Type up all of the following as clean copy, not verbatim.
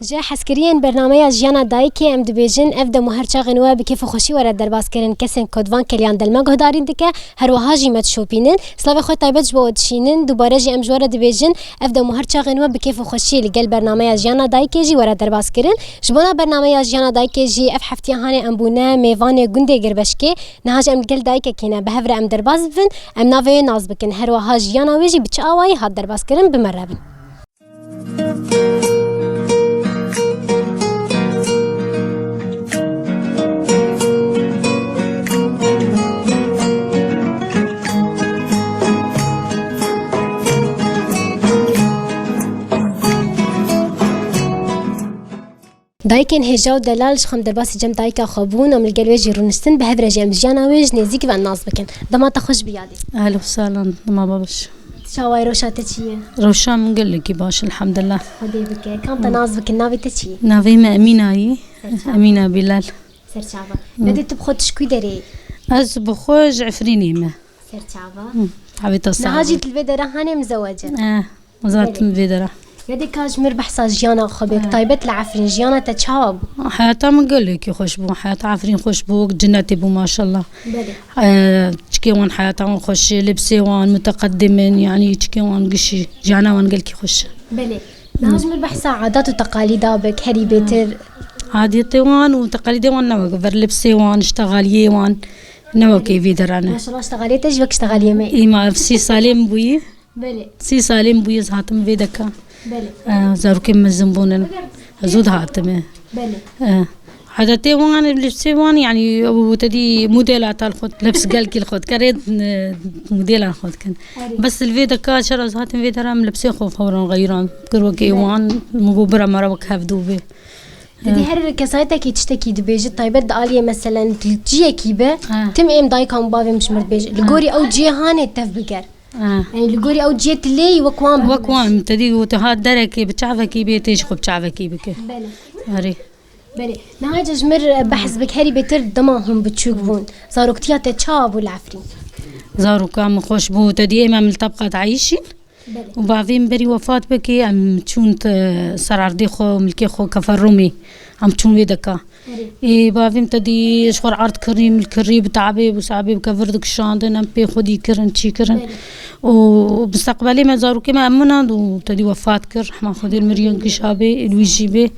جا حسكريان برنامج جانا دايكي ام دبيجن افدا مهرچا غنوا بكيف خوشي ورا درباس كرن كسن كودوان كليان دلما گهدارين دکه هر وهاجي مت شوبينن سلاوي خو تايبت بود شينن دوباره جي ام جوره دبيجن افدا مهرچا غنوا بكيف خوشي لقل برنامج جانا دايكي جي ورا درباس كرن جبنا برنامج جانا دايكي جي اف حفتي هاني امبونا ميوان گوندي گربشكي نهاج ام قل دايكي كينا بهفر ام درباس بن ام ناوي ناز بكن هر وهاج جانا ويجي بچاواي هاد درباس كرن بمربن دايكن هجاو دلال شخم درباس جم دايكا خابون ام الجلوجي رونستن بهبره جم جانا ويج نزيك والناس بكن دما تخش بيادي اهلا وسهلا ما بابش شاواي روشا تشي روشا منقول لك باش الحمد لله خدي بك كم تناز بك نافي تشي نافي ما امينه هي امينه بلال سير شعبا بدي تبخد شكوي دري از بخوج عفريني ما سير شعبا حبيت الصعب نهاجي الفيدرا هاني مزوجه وزارة الفيدرا يدي كاج مربح صاج جانا خبيك طيبت العفرين جانا تشاب حياتها منقول لك خوش بو حياتها عفرين خوش بو جناتي بو ما شاء الله تشكيوان حياتها خوش لبسي وان متقدمين يعني تشكيوان قشي جانا وان قلكي خوش بلي نهاج مربح صاع عادات وتقاليد بك هري بيتر عاداتي وان وتقاليدي وان نوك فر لبسي وان اشتغالي وان نوكي فيدر انا ما شاء الله اشتغلي تجبك اشتغلي مي اي ما في سالم بوي بلي سي سالم بوي زهاتم فيدكا بلي زاروكي مزنبونن زود هاتمه بلي عاداتي وان لبسي وان يعني وتدي موديلات الخد لبس قالكي الخد كريت موديل الخد كان بس الفيدكا شرا زهاتم فيدرا لبسي خو فورا غيران كروكي وان مبوبرا مروك هفدوبه تدي هر كسايتك تشتكي دبيج طيبت داليه مثلا تجي كيبه تم ام دايكم بابي مش مربيج الجوري او جي هاني تفبقر يعني الجوري او جيت لي وكوان تدي وتهاد دركي بتعفكي بيتيش خو بتعفكي بك بلي هري بلي نهاج جمر بحس بك هري بيتر دماهم بتشوفون صاروا كتيا تشاب والعفرين زاروا كام خوش بو تدي امام الطبقه تعيشين وبعدين بري وفاة بكي عم تشون سراردي خو ملكي خو كفرومي عم تشون ويدكا إيه بعدين تدي شغل عرض كريم الكري بتعبي وسعبي بكفردك شاندن أم بي خدي كرن شي كرن وبستقبلي ما زاروا كما أمنا وتدي وفاة كر ما خدي المريان كشابي الويجي بي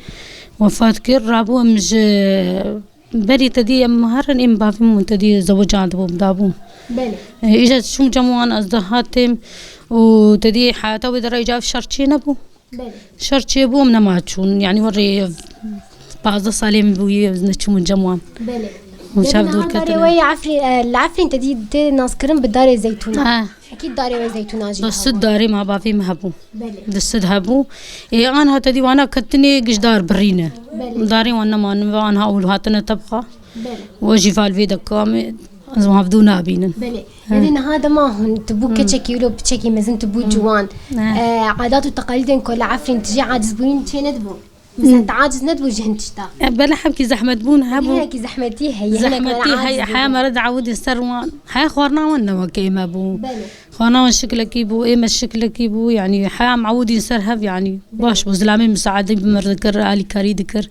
وفاة كر رابو أمج بري تدي مهرن إم بعدين تدي زوجان دبو بدابو إجا شو جموان أصدهاتهم وتدي حياته ودرا إجا في شرشي نبو شرشي بو من ما تشون يعني وري بعض صالين بوي نتشوم جموان وشاف دور كتنا وي عفري العفرين تدي ناس كرم بالدار الزيتونة أكيد داري زيتونة جي بس الداري ما بافي مهبو بس هبو إيه أنا هتدي وأنا كتني قشدار برينة داري وأنا ما أنا هقول هاتنا طبخة وجي فالفي دكام أزوها بدونا بينن بلي لأن هذا ما هن تبو كتشكي ولو بتشكي مزن تبو جوان عادات وتقاليد كل عفرين تجي عاجز بوين تشي ندبو مثلا تعاجز ندبو جهن تشتا بلا حبكي زحمة بون هبو هيك زحمتي هي زحمتي هي حياة مرد عودي السروان حياة خورنا وانا وكيما بو خورنا وان شكلك بو إيه مش شكلك بو يعني حياة معودي نسرهب يعني باش وزلامي مساعدين بمردكر آلي كاري ذكر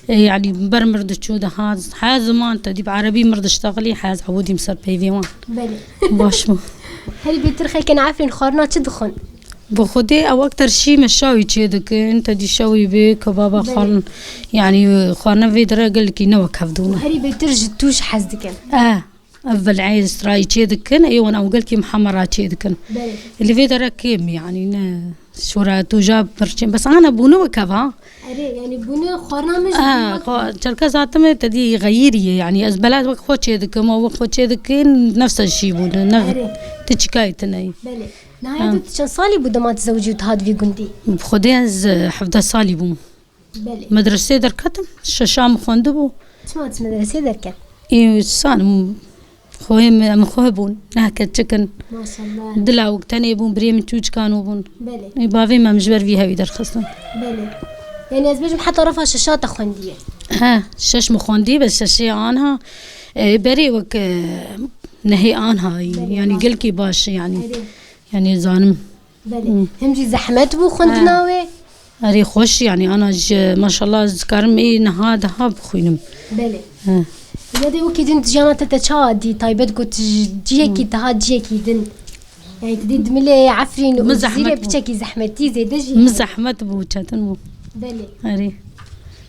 يعني برمرد شو ده هذا حياة زمان تدي بعربي مرد اشتغلي حياة عودي مسر بيفيوان باش مو هل بيترخي كان عارفين خورنا تدخن بخدي أو أكتر شيء مش شوي كذا أنت دي شوي بك بابا خان يعني خانا في درجة لكي نوك هفدونا هري بترجع توش حزدكن أول عايز راي كذا كن أيوة أنا وقلت كي محمرة كذا كن اللي في درجة كيم يعني شورا توجاب برشين بس أنا بونو كذا يعني بونو خانا مش شركة ذاتهم تدي غيرية يعني أزبلات وقت خو كذا كم أو وقت كذا كن نفس الشيء بونه تشكايتنا نهاية تشان صالي بودا ما تزوجي وتهاد في قندي بخدي از حفظة صالي بو مدرسة دركتم شاشام خوندبو شو مدرسة دركت إيه سان خوي مخوبون نهكت تكن ما شاء الله دلا وقتاني بون بريم توج كانوا بون بلي بافي ما مجبر فيها ويدر خصنا بلي يعني أزبيج حتى رفع شاشات خوندية شاش مخوندي بس شاشي عنها بري وك نهي عنها يعني قلكي باش يعني زانم بله همجي زحمت بو خندناوي أري خوش يعني أنا ما شاء الله ذكرم إيه نهادها بخوينم. بله. يدي وكيدن تجانا تتشادي طيبت قلت جيكي تهاد جيكي دن. يعني تديد ملي عفرين وزيرة بشكي زحمتي زي دجي. مزحمت بوجهتن مو. بله. أري.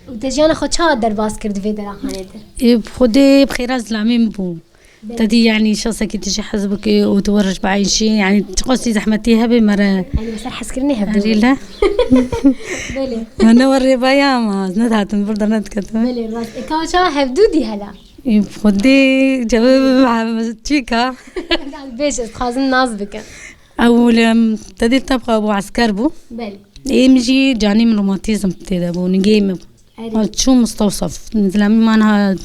وتجانا خد شاد درباس كرد في دراخانة ده. إيه بخدي بخير زلامين بو. تدي يعني شخصك تجي حسبك وتورج بعين شيء يعني تقصي زحمتيها بمرة. يعني بس حسكرني هبدو. لا. بله. أنا وري بايا ما ندهتن برضه ندكتم. بله راس إكاوشا هبدو دي هلا. بخدي جواب مع تشيكا. بيش خازن ناز بك. أول تدي تبقى أبو عسكر بو. بله. إيه مجي جاني من روماتيزم تدا بو نجيم. شو مستوصف نزلامي مانها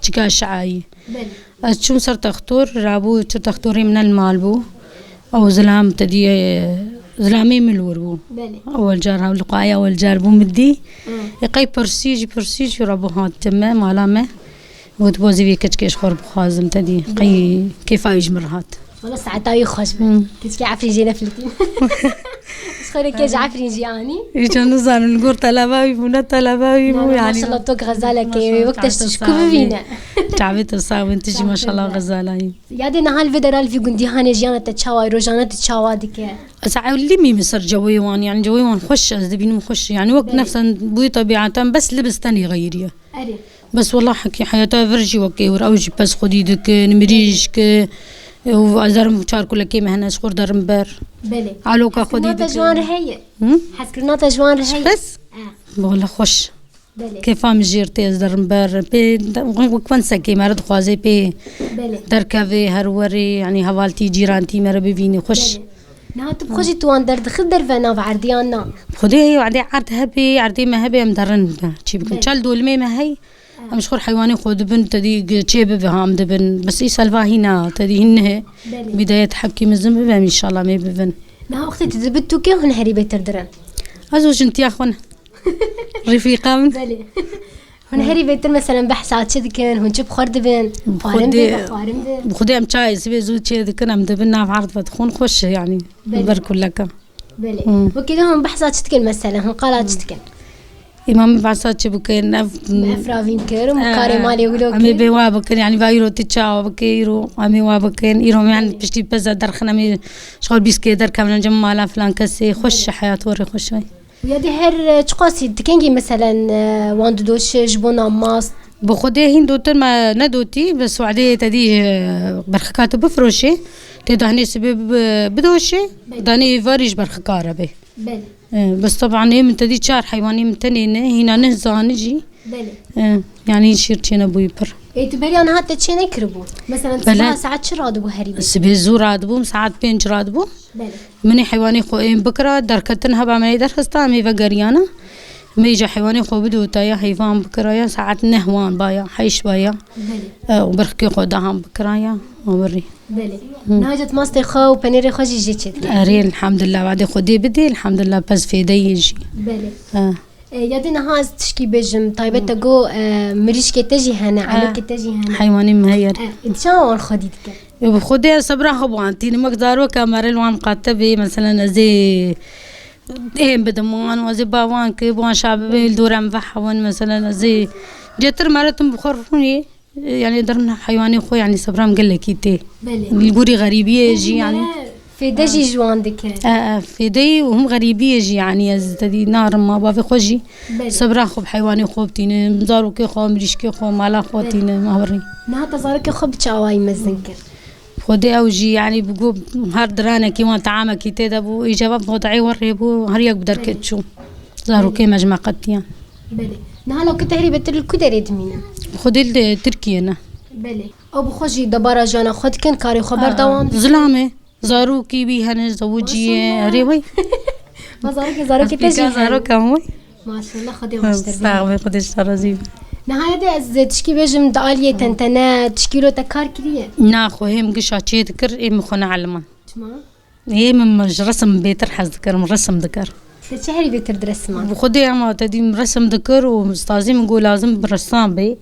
تشيكا شعاي. بله. شو صرت أختار رابو شو تختاري من المال بو أو زلام تدي زلامي من الوربو. بله. أول جارها ولقايا أول جار بو مدي. يقي برسيج رابو هاد تمام مالامه. وتبوزي في كتكيش خرب خازم تدي قي كيف يجمر هات. والله ساعتها يخش بي. كتكي عفري جينا فلتين. خير كيج عفري جياني. يجون نزار نقول طلباوي بونا طلباوي يعني. ما يعني. شاء الله توك غزالة كي وقتش تشكو بينا. تعبت الصاوي انتجي ما شاء الله غزالة. يادي نهال فيدرال في قندي هاني جيانا تتشاوي روجانا تتشاوي ديك. ساعة اللي مصر جويوان يعني جويوان خوش أزدبين خوش يعني وقت نفسا بوي طبيعة بس لبس تاني غيريه. أري. بس والله حكي حياتها فرجي وكي وراوجي بس خديدك نمريجك وأزرم شار كل كي مهنا شخور درمبر. بله. علوكا خديدك. حسكرنا تجوان رهية. حسكرنا تجوان رهية. بس. والله خوش. بله. كيف عم جيرتي درمبر بي وكمان سكي مرد خوازي بي. بله. دركافي هروري يعني هوالتي جيرانتي مرة بيفيني خوش. بله. نا تبخشي توان درد خد درفنا بعرديانا. خدي هي وعدي عرض هبي عرضي ما هبي مدرن شي بكون شال دول ما هي مشخور حيواني خود بن تدي شيب بهم دبن بس يسالفا هنا تدي هنه بداية حبكي مزم بهم إن شاء الله ما ببن. نا أختي تزبطوا كي هن هري بيتردرن. أزوج أنت يا أخونا رفيقة من. بله. هن هري بيتر مثلا بحثات شد كان هن شوف خرد بين. بخدي أم شاي سبي زوج شيء ذكر أم دبنا في عرض فتخون خوش يعني. بارك لك. بله. وكذا هم بحثات شد كان مثلا هم قالات شد كان. إمام بعثات شبكين أفرافين كيرو مكاري مالي يقولوا. أمي بوابكين يعني بايرو تتشاو بكيرو أمي وابكين يروم يعني بشتي بزا درخنا مي شغل بيسكي در كامل جمالا فلان كسي خوش حياة وري خوش وي. ويادي هر تقاسي تكينجي مثلا واندو دوش جبونا ماست. بخدي هين دوتر ما ندوتي بس وعدي تدي برخكاتو بفروشي تدهني سبب بدوشي داني فارج برخكارة به. بله. بس طبعا هي من تدي شار حيواني من تنينه هنا نهزا نجي. بله. يعني يشير تينا بويبر. إيه تبالي أنا هات تشينا يكربو مثلا سبعة ساعات شراد بو هريبة. سبي زور رادبو ساعات بين رادبو. بله. مني حيواني خو بكرة دركتن هبا ما يدر خستان مي فقريانا ما يجي حيواني خو بدو تايا حيوان بكرايا ساعات نهوان بايا حيش بايا. بله. وبركي خو دهم بكرايا وبري. بله. نهجت ماستي خو وبنيري خو جيجي كده. أري الحمد لله بعد خدي بدي الحمد لله بس في يجي. بله. يادي نهاز تشكي بجم طيبة تجو مريش كتجي هنا على كتجي هنا. حيواني مهير. إن شاء الله خديتك. بخدي صبرا خبوانتي نمقدارو كاميرا الوان قاتبي مثلا زي إيه بدمان وزي باوان كيبوان شعبي الدورة مفحون مثلا زي جتر مرتهم بخرفوني يعني درنا حيواني خو يعني صبرا مقلكيتي. الجوري غريبية يجي يعني. في دجي جوان دك. في دي وهم غريبية يجي يعني أزدي نار ما بافي خوجي. صبرا خو بحيواني خو بتيني مزارو كي خو مريش كي خو مالا خو تيني ما وري. نها تزارك خو بتشاواي مزنكر. خدي أوجي يعني بقول هار درانا كي وان طعامة كي تدبو إجابة خدعي وريبو هريك بدركت شو زارو كي مجمع قتيان. بله. نها لو كنت هري بتر الكدرة دمينا. خدي التركية أنا. بله. أو بخوجي دبارة جانا خد كن كاري خبر دوام. زلامة زارو كي بيهن زوجي هريوي. ما زارو كي تجي. زارو كموي. ما شاء الله خدي واشتري. صعب خدي اشترازيب. نهاية از تشكي بيجم دالية تنتنا تشكيلو تكار كريه. ناخو هم قشاتي ذكر إيه مخنا علمان. تمام. إيه من مج رسم بيتر حز ذكر من رسم ذكر. تشهري بيتر درسمان. بخدي عما تدي رسم ذكر ومستازي نقول لازم برسام بي.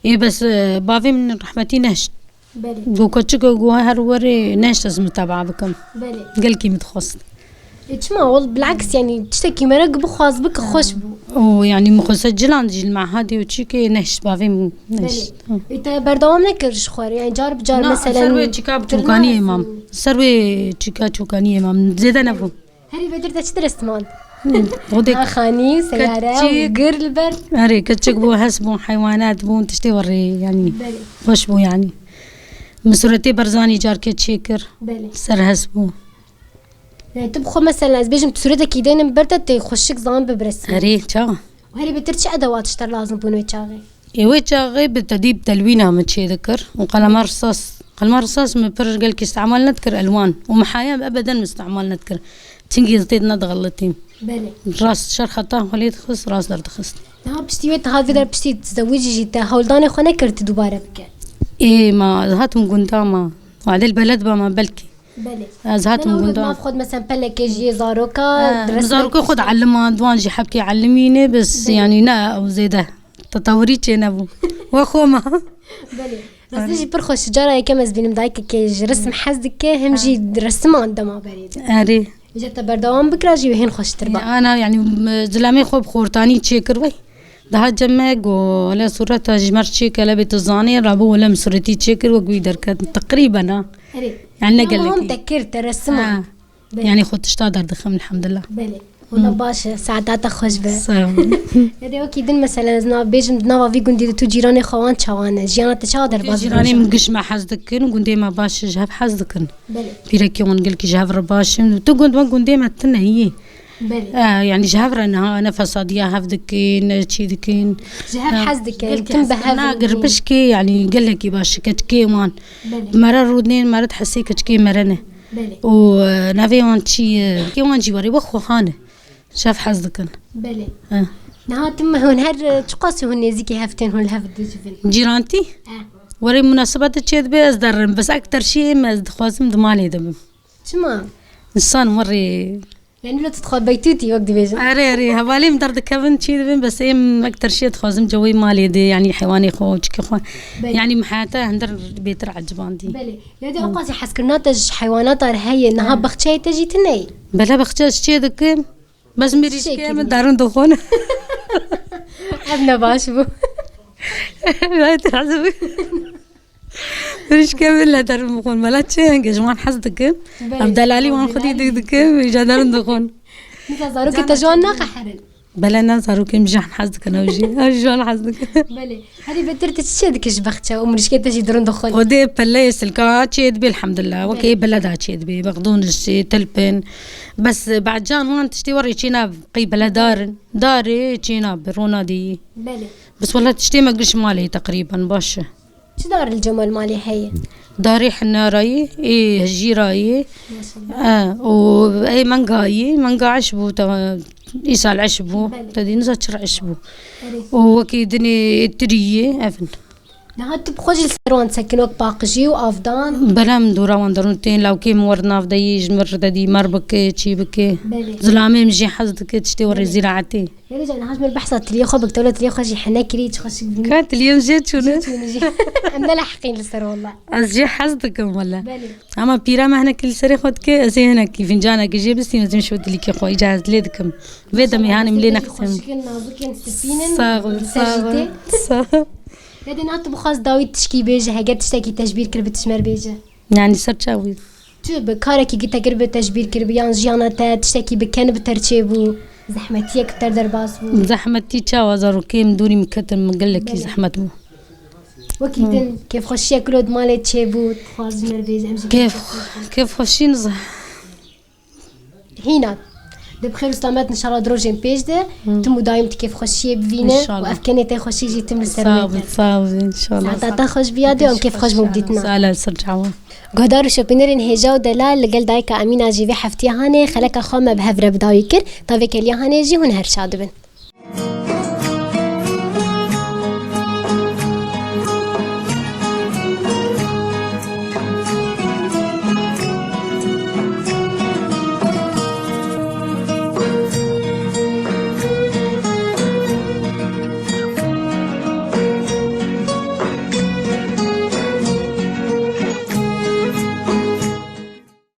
إيه بس بافي من رحمتي نهش. بله. جو كتشكو جو هروري نهش لازم تابع بكم. بله. قال كي متخصص. تشما والله بالعكس يعني تشتكي مرق بخواز بك خوش بو ويعني مسجلان جي المعهد وتشيكي نهش بافيم نهش انت بردوام نكرش خوار يعني جار بجار مثلا سروي تشيكا بتوكاني امام سروي تشيكا توكاني امام زيدا نبو هري بدرت تشترست مان غدك خاني سيارة وقر البرد هري كتشك بو هسبو حيوانات بو تشتي وري يعني خوش بو يعني مسورتي برزاني جار كتشيكر سر هسبو يعني تبخو مثلا از بيجم تصورتك يدين برتت يخشك زان ببرس هري تشا وهري بترتش ادوات اشتر لازم بونو تشاغي ايوه تشاغي بالتديب تلوينها متشي ذكر وقلم رصاص قلم رصاص مبر قالك استعمال نذكر الوان ومحايا ابدا مستعمال نذكر تنجي زيدنا تغلطين بلي راس شرخطه وليد خص راس درد خص ها بشتيت هذا در بشتي تزوجي جيتا هولداني خو نكرت دوباره بك ايه ما هاتم قندامه وعلى البلد بما بلكي بلي زهات من قندام ما خد مثلا بلك يجي زاروكا زاروكا خد علمها دوانجي حبكي علميني بس بلي. يعني نا او زيده تطوري نبو واخو ما بلي راسي برخو شجره كمز بين مدايك كي رسم حزك هم جي رسم عندما بريد اري جت بردوام بكراجي وهين خوش تربا انا يعني زلامي خوب خورتاني تشيكر وي ده جمعك ولا صورة جمر تشيكر لبيت الزاني رابو ولا مسورتي تشيكر وقوي دركات تقريبا يعني قال لك هم تكرت رسمه يعني خد تشتادر دخم الحمد لله بلي والله باشا ساعات خوش به هذا وكيد مثلا زنا بيجن نوا في قندي تو جيراني خوان تشوانه جيانا تشادر باز جيراني من قش ما حزدكن وقندي ما باش جهب حزدكن بيرك يوم نقول لك جهب رباش تو قند ما قندي ما تنا هي يعني جهفرنا انا فصاديا هفدكين تشي دكين جهف حزدك تنبه انا قربشكي يعني قال لك باش كتكي مان مره رودنين مره تحسي كتكي مرنه ونافي وان تشي كي وان جواري وخو خانه شاف حزدكن بلي نها تم هون هر تقاسي هون زيكي هفتين هون الهفد جيرانتي وري مناسبات تشيد بس درم بس اكثر شيء ما خوازم دمالي دم شما انسان مري يعني لو تدخل بيتوتي وقت بيجي اري هبالي مدرد كفن تشيد بس ايم اكثر شيء تخوازم جوي مالي دي يعني حيواني خو تشكي خو يعني محاته هندر بيت العجبان دي بلي يدي اوقات حسكرناتج حيوانات هي انها بختشي تجي تني بلا بختش تشيدك بس ميريش كام دارون دخون ابنا باشبو لا تعذبي ميريش كام لا دارون دخون ملا تشي جوان حزدك عبدالعلي وان خدي دك يجا دارون دخون انت زاروك تجوان ناقه حرن بلا نازاروك مجان حزدك انا وجي جوان حزدك بلي هذه بدرت تشيدك جبختها ومريش كي تجي درون دخون ودي بلا يسلكا تشيد بي الحمد لله وكي بلا دا تشيد بي بغضون تلبن بس بعد جان وان تشتي وري تشينا قي بلا داري تشينا برونا دي بلي بس والله تشتي ما قلش مالي تقريبا باش شو دار الجمال مالي هي داري حنا راي ايه هجي راي واي منقا عشبو يسال عشبو تدي نزاتشر عشبو وكيدني التريه افن نها تبخوج السروان سكنوك باقجي وافدان بلا مدورا واندرونتين لو كي مورنا فدي جمر تدي مربك تشي بك زلامي مجي حزدك تشتي وري زراعتي يا رجال انا هاجم البحث تلي خو بك تولت لي خوجي حنا كري تخش كانت اليوم جيت شنو عندنا لاحقين للسر والله ازجي حزدك والله اما بيرا ما هنا كل سري خدك ازي هنا كي فنجانك جي بس لازم شو لي كي خوي جاهز ليدكم فيدا ميهاني ملينا قسم صاغ لكن أنت بخاص داوي تشكي بيجه هجت تشتكي تجبير كرب تشمر بيجه يعني سرچاوي شو بكارك يجي تجربة تجبير كرب يان جيانا تشتكي بكن بترشيبو زحمتي أكتر درباسو زحمتي تشاو زاروكي مدوني مكتم مقلك زحمتو وكيدن كيف خشي كلود مالي تشيبو خاص جمر بيجه كيف خشي نزح هنا بخير سلامات ان شاء الله دروجين بيج ده تمو دايم كيف خشيه بفينا وافكاني تاي خشي جي تم السرمات صاوي ان شاء الله تا خش بيادي ام كيف خش مبديتنا سالا سرجعوا غدار شوبينرين هجاو دلال لقل دايكا امينه جي في حفتي هاني خلك خامه بهفره بدايكر طافي كليا هاني جي هون هرشاد بن